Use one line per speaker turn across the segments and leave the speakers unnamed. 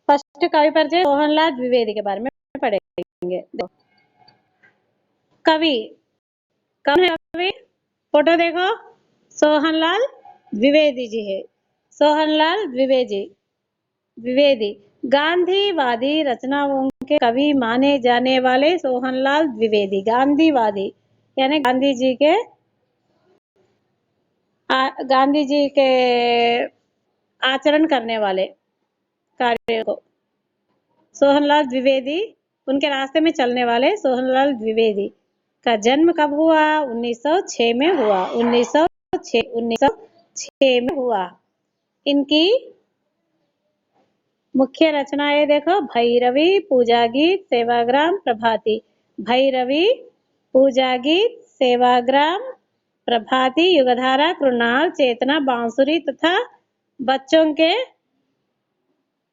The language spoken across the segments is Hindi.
फर्स्ट कवि परिचय सोहनलाल द्विवेदी के बारे में पढ़ेंगे। कवि कौन है? कवि फोटो देखो, सोहनलाल द्विवेदी जी है। सोहनलाल द्विवेदी गांधीवादी रचनाओं के कवि माने जाने वाले सोहनलाल द्विवेदी। गांधीवादी यानी गांधी जी के आचरण करने वाले कार्य को सोहनलाल द्विवेदी, उनके रास्ते में चलने वाले सोहनलाल द्विवेदी का जन्म कब हुआ? 1906 में हुआ। 1906 में हुआ। इनकी मुख्य रचनाएं देखो, भैरवी, पूजा गीत, सेवाग्राम, प्रभाती। भैरवी, पूजा गीत, सेवाग्राम, प्रभाती, युगधारा, कृणाल, चेतना, बांसुरी तथा बच्चों के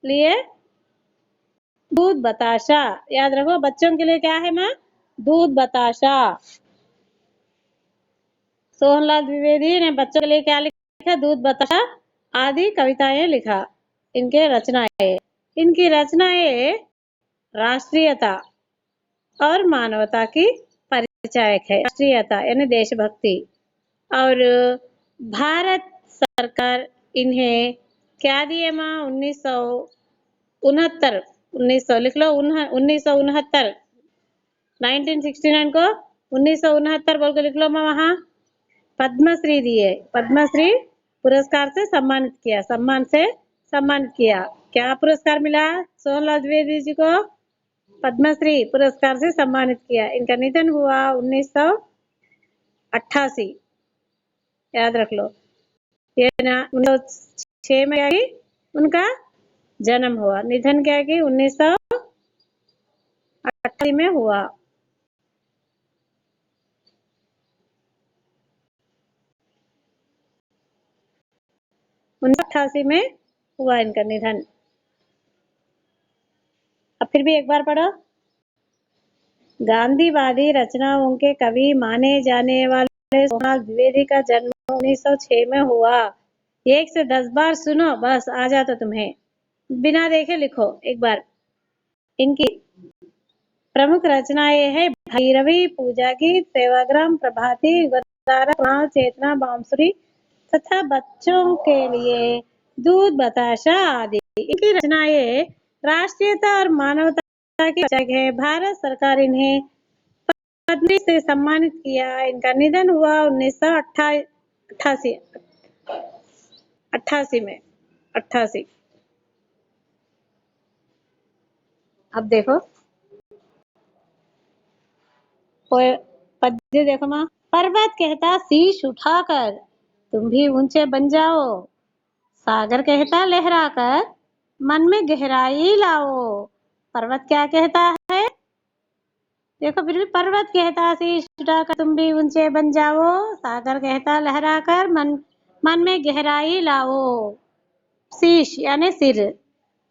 लिए दूध बताशा। याद रखो, बच्चों के लिए क्या है माँ? दूध बताशा। सोहनलाल द्विवेदी ने बच्चों के लिए क्या लिखा? दूध बताशा आदि कविताएं लिखा। इनके रचनाएं, इनकी रचनाएं राष्ट्रीयता और मानवता की परिचायक है। राष्ट्रीयता यानी देशभक्ति। और भारत सरकार इन्हें क्या दिए माँ? 1969 लिख लो, 1969 1969 को 1969 बोल के लिख लो माँ। वहां पद्मश्री दिए, पद्मश्री पुरस्कार से सम्मानित किया, सम्मान से सम्मानित किया। क्या पुरस्कार मिला सोहनलाल द्विवेदी जी को? पद्मश्री पुरस्कार से सम्मानित किया। इनका निधन हुआ 1988। याद रख लो, ये ना 1906 में उनका जन्म हुआ, निधन क्या कि 1988 में हुआ। 1988 में हुआ इनका निधन। अब फिर भी एक बार पढ़ो। गांधीवादी रचनाओं के कवि माने जाने वाले सोहनलाल द्विवेदी का जन्म 1906 में हुआ। 1 से 10 बार सुनो, बस आ जाता तुम्हें। बिना देखे लिखो एक बार। इनकी प्रमुख रचनाएं है भैरवी, पूजा गीत, सेवाग्राम, प्रभाती, युगधारा, चेतना, बांसुरी तथा बच्चों के लिए दूध बताशा आदि। इनकी रचनाएं राष्ट्रीयता और मानवता की परिचायक है। भारत सरकार इन्हें पद्मश्री से सम्मानित किया। इनका निधन हुआ 1988 में। 88। अब देखो पद्य देखो माँ। पर्वत कहता शीश उठाकर तुम भी ऊंचे बन जाओ, सागर कहता लहरा कर मन में गहराई लाओ। पर्वत क्या कहता है? देखो, फिर भी पर्वत कहता शीश उठाकर तुम भी ऊंचे बन जाओ, सागर कहता लहरा कर मन में गहराई लाओ। शीश यानी सिर,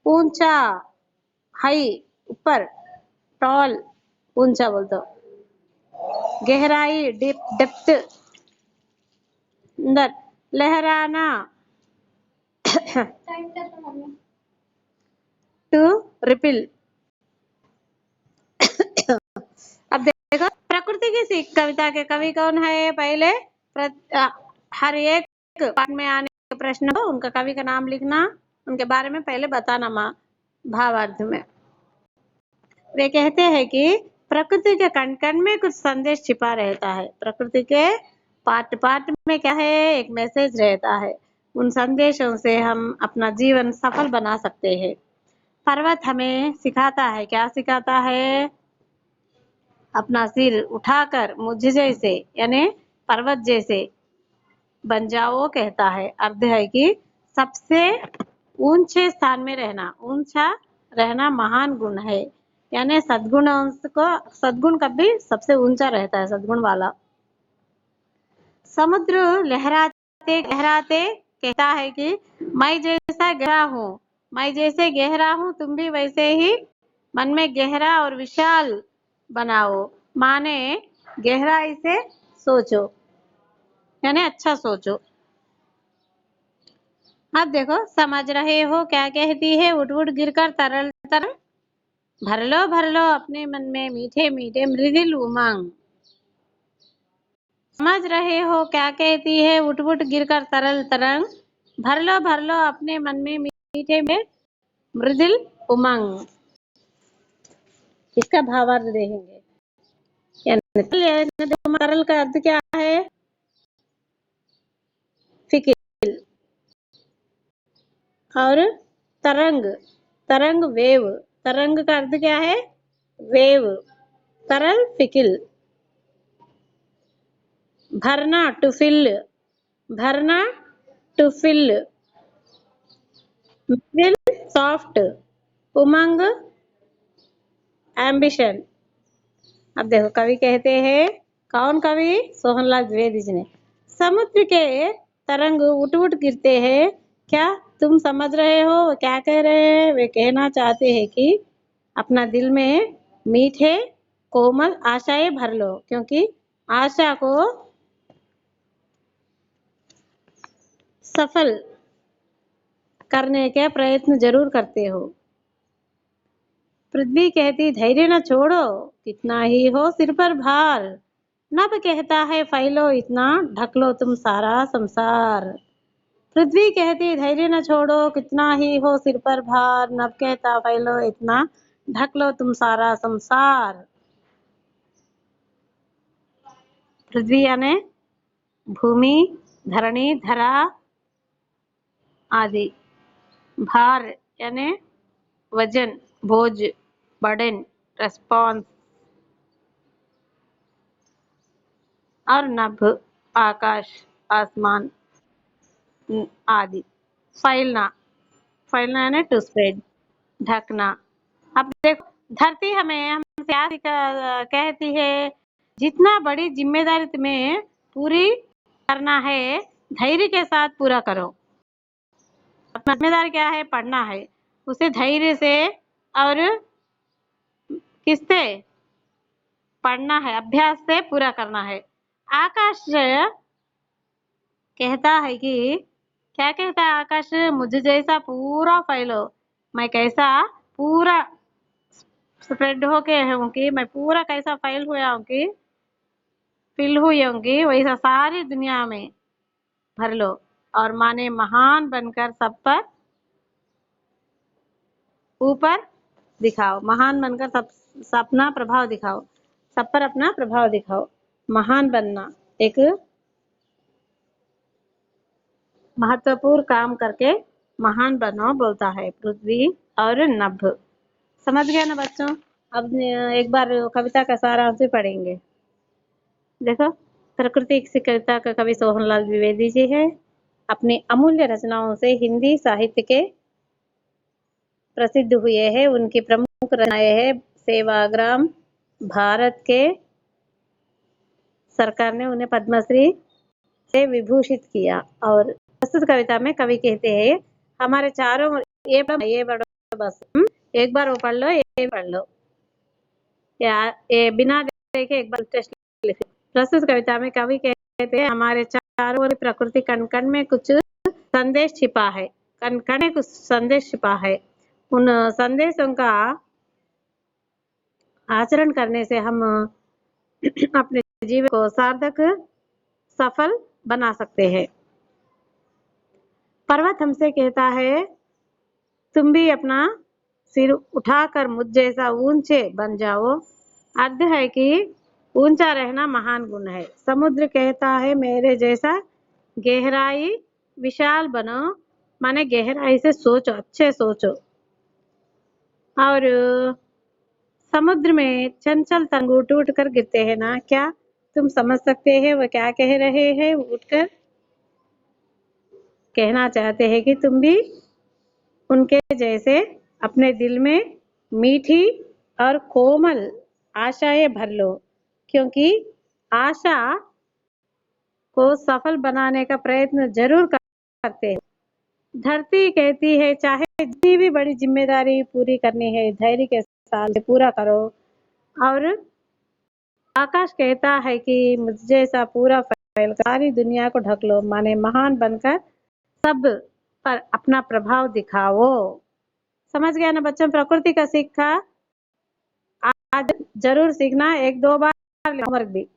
ऊंचा हाई ऊपर, टॉल ऊंचा बोल दो, गहराई डेप्थ अंदर, लहराना टू रिपिल। अब देखो, प्रकृति की सीख कविता के कवि कौन है? पहले हर एक पाठ में आने के प्रश्न हो, उनका कवि का नाम लिखना, उनके बारे में पहले बताना माँ भावार्थ में। वे कहते हैं कि प्रकृति के कण कण में कुछ संदेश छिपा रहता है। प्रकृति के पाठ पाठ में क्या है? एक मैसेज रहता है। उन संदेशों से हम अपना जीवन सफल बना सकते हैं। पर्वत हमें सिखाता है, क्या सिखाता है? अपना सिर उठाकर मुझ जैसे यानी पर्वत जैसे बन जाओ कहता है। अर्थ है कि सबसे ऊंचे स्थान में रहना, ऊंचा रहना महान गुण है। यानी सद्गुण कभी सबसे ऊंचा रहता है, सद्गुण वाला। समुद्र लहराते लहराते कहता है कि मैं जैसा गहरा हूँ, मैं जैसे गहरा हूँ तुम भी वैसे ही मन में गहरा और विशाल बनाओ। माने गहराई से सोचो, यानी अच्छा सोचो। अब देखो, समझ रहे हो क्या कहती है? उठ उठ गिरकर तरल तरल, भर लो अपने मन में मीठे मीठे मृदुल उमंग। समझ रहे हो क्या कहती है? उठ उठ गिरकर तरल तरंग, भर लो अपने मन में मीठे में मृदुल उमंग। इसका भावार्थ देखेंगे। तरल का अर्थ क्या है? फिकिल। और तरंग, तरंग वेव, तरंग का अर्थ क्या है? वेव। तरल फिकिल। भरना टू फिल, भरना टू फिल। मिडिल सॉफ्ट, उमंग एम्बिशन। अब देखो कवि कहते हैं, कौन कवि? सोहनलाल द्विवेदी जी ने। समुद्र के तरंग उठ उठ गिरते हैं, क्या तुम समझ रहे हो वो क्या कह रहे हैं? वे कहना चाहते हैं कि अपना दिल में मीठे कोमल आशाएं भर लो, क्योंकि आशा को सफल करने के प्रयत्न जरूर करते हो। पृथ्वी कहती धैर्य न छोड़ो, कितना ही हो सिर पर भार। नभ कहता है फैलो इतना, ढक लो तुम सारा संसार। पृथ्वी कहती धैर्य न छोड़ो, कितना ही हो सिर पर भार। नभ कहता फैलो इतना, ढक लो तुम सारा संसार। पृथ्वी यानी भूमि, धरणी, धरा आदि। भार यानी वजन, बोझ, बर्डन, रेस्पॉन्स। और नभ आकाश, आसमान आदि। फैलना, फैलना यानी टू स्प्रेड, ढकना। अब देखो, धरती हमें हमसे क्या कहती है? जितना बड़ी जिम्मेदारी तुम्हें पूरी करना है, धैर्य के साथ पूरा करो। अपना जिम्मेदारी क्या है? पढ़ना है, उसे धैर्य से और किससे पढ़ना है? अभ्यास से पूरा करना है। आकाश कहता है कि, क्या कहता है आकाश? मुझ जैसा पूरा फैलो। मैं कैसा पूरा स्प्रेड होके हूँ कि मैं पूरा कैसा फैल हुआ हूँ कि फिल हुई होंगी, वैसा सारी दुनिया में भर लो। और माने महान बनकर सब पर ऊपर दिखाओ, महान बनकर सब अपना प्रभाव दिखाओ, सब पर अपना प्रभाव दिखाओ। महान बनना एक महत्वपूर्ण काम करके महान बनो बोलता है पृथ्वी और नभ। समझ गया ना बच्चों? अब एक बार कविता का सारांश भी पढ़ेंगे। देखो, प्रकृति की कविता का कवि सोहनलाल द्विवेदी जी है। अपनी अमूल्य रचनाओं से हिंदी साहित्य के प्रसिद्ध हुए हैं। उनकी प्रमुख रचनाएं हैं सेवाग्राम। भारत के सरकार ने उन्हें पद्मश्री से विभूषित किया। और प्रस्तुत कविता में कवि कहते हैं, हमारे चारों ये पढ़ो बस, एक बार वो पढ़ लो, ये पढ़ लो, या ये बिना देखे एक बार टेस्ट लिखो। प्रस्तुत कविता में कवि कहते हैं, हमारे चारों ओर प्रकृति कण कण में कुछ संदेश छिपा है, कण कण में कुछ संदेश छिपा है। उन संदेशों का आचरण करने से हम अपने जीवन को सार्थक सफल बना सकते हैं। पर्वत हमसे कहता है, तुम भी अपना सिर उठाकर मुझ जैसा ऊंचे बन जाओ। अर्थ है कि ऊंचा रहना महान गुण है। समुद्र कहता है, मेरे जैसा गहराई विशाल बनो, माने गहराई से सोचो, अच्छे सोचो। और समुद्र में चंचल तरंग उठ उठ कर गिरते हैं ना, क्या तुम समझ सकते हैं वो क्या कह रहे हैं? उठकर कहना चाहते हैं कि तुम भी उनके जैसे अपने दिल में मीठी और कोमल आशाएं भर लो, क्योंकि आशा को सफल बनाने का प्रयत्न जरूर करते हैं। धरती कहती है, चाहे जितनी भी बड़ी जिम्मेदारी पूरी करनी है, धैर्य के साथ पूरा करो। और आकाश कहता है कि मुझ जैसा पूरा फैल सारी दुनिया को ढक लो, माने महान बनकर सब पर अपना प्रभाव दिखाओ। समझ गया ना बच्चों? प्रकृति का सीखा आज जरूर सीखना, 1-2 बार होमवर्क भी।